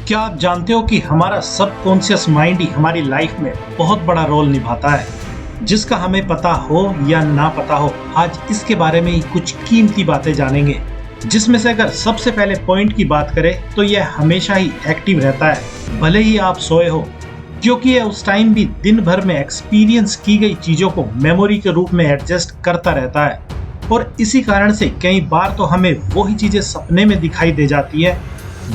क्या आप जानते हो कि हमारा सबकॉन्शियस माइंड ही हमारी लाइफ में बहुत बड़ा रोल निभाता है, जिसका हमें पता हो या ना पता हो। आज इसके बारे में ही कुछ कीमती बातें जानेंगे, जिसमें से अगर सबसे पहले पॉइंट की बात करें तो यह हमेशा ही एक्टिव रहता है, भले ही आप सोए हो, क्योंकि यह उस टाइम भी दिन भर में एक्सपीरियंस की गई चीजों को मेमोरी के रूप में एडजस्ट करता रहता है। और इसी कारण से कई बार तो हमें वही चीजें सपने में दिखाई दे जाती है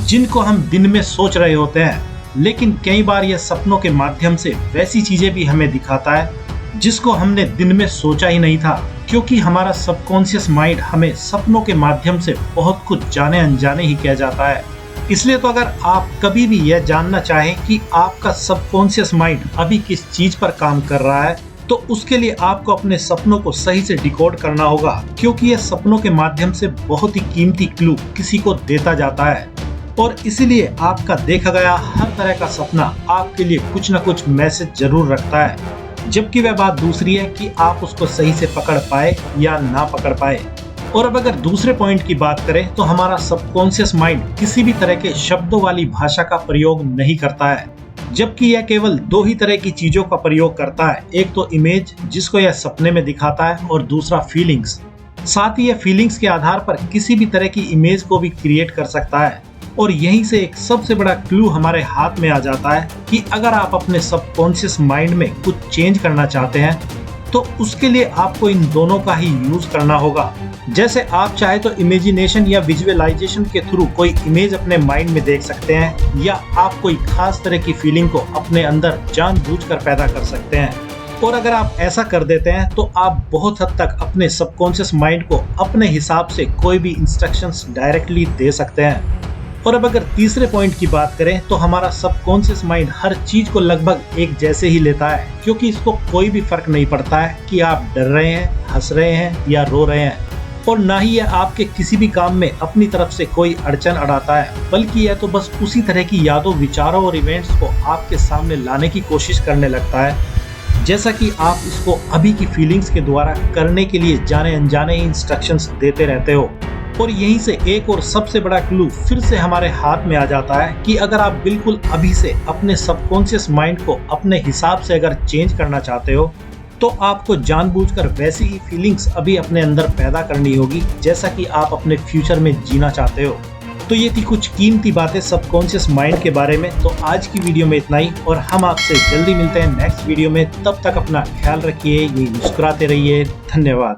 जिनको हम दिन में सोच रहे होते हैं, लेकिन कई बार यह सपनों के माध्यम से वैसी चीजें भी हमें दिखाता है जिसको हमने दिन में सोचा ही नहीं था, क्योंकि हमारा सबकॉन्शियस माइंड हमें सपनों के माध्यम से बहुत कुछ जाने अनजाने ही कह जाता है। इसलिए तो अगर आप कभी भी यह जानना चाहें कि आपका सबकॉन्शियस माइंड अभी किस चीज पर काम कर रहा है, तो उसके लिए आपको अपने सपनों को सही से डिकोड करना होगा, क्योंकि यह सपनों के माध्यम से बहुत ही कीमती क्लू किसी को देता जाता है। और इसीलिए आपका देखा गया हर तरह का सपना आपके लिए कुछ न कुछ मैसेज जरूर रखता है, जबकि वह बात दूसरी है कि आप उसको सही से पकड़ पाए या ना पकड़ पाए। और अब अगर दूसरे पॉइंट की बात करें तो हमारा सबकॉन्शियस माइंड किसी भी तरह के शब्दों वाली भाषा का प्रयोग नहीं करता है, जबकि यह केवल दो ही तरह की चीजों का प्रयोग करता है। एक तो इमेज, जिसको यह सपने में दिखाता है, और दूसरा फीलिंग्स। साथ ही यह फीलिंग्स के आधार पर किसी भी तरह की इमेज को भी क्रिएट कर सकता है। और यहीं से एक सबसे बड़ा क्लू हमारे हाथ में आ जाता है कि अगर आप अपने सबकॉन्शियस माइंड में कुछ चेंज करना चाहते हैं तो उसके लिए आपको इन दोनों का ही यूज करना होगा। जैसे आप चाहे तो इमेजिनेशन या विजुअलाइजेशन के थ्रू कोई इमेज अपने माइंड में देख सकते हैं, या आप कोई खास तरह की फीलिंग को अपने अंदर जानबूझकर पैदा कर सकते हैं। और अगर आप ऐसा कर देते हैं तो आप बहुत हद तक अपने सबकॉन्शियस माइंड को अपने हिसाब से कोई भी इंस्ट्रक्शंस डायरेक्टली दे सकते हैं। और अब अगर तीसरे पॉइंट की बात करें तो हमारा सबकॉन्शियस माइंड हर चीज को लगभग एक जैसे ही लेता है, क्योंकि इसको कोई भी फर्क नहीं पड़ता है कि आप डर रहे हैं, हंस रहे हैं या रो रहे हैं। और ना ही यह आपके किसी भी काम में अपनी तरफ से कोई अड़चन अड़ाता है, बल्कि यह तो बस उसी तरह की यादों, विचारों और इवेंट्स को आपके सामने लाने की कोशिश करने लगता है, जैसा कि आप इसको अभी की फीलिंग्स के द्वारा करने के लिए जाने अनजाने ही इंस्ट्रक्शंस देते रहते हो। और यहीं से एक और सबसे बड़ा क्लू फिर से हमारे हाथ में आ जाता है कि अगर आप बिल्कुल अभी से अपने सबकॉन्शियस माइंड को अपने हिसाब से अगर चेंज करना चाहते हो, तो आपको जानबूझकर वैसी ही फीलिंग्स अभी अपने अंदर पैदा करनी होगी जैसा कि आप अपने फ्यूचर में जीना चाहते हो। तो ये थी कुछ कीमती बातें सबकॉन्शियस माइंड के बारे में। तो आज की वीडियो में इतना ही, और हम आपसे जल्दी मिलते हैं नेक्स्ट वीडियो में। तब तक अपना ख्याल रखिए, ये मुस्कुराते रहिए। धन्यवाद।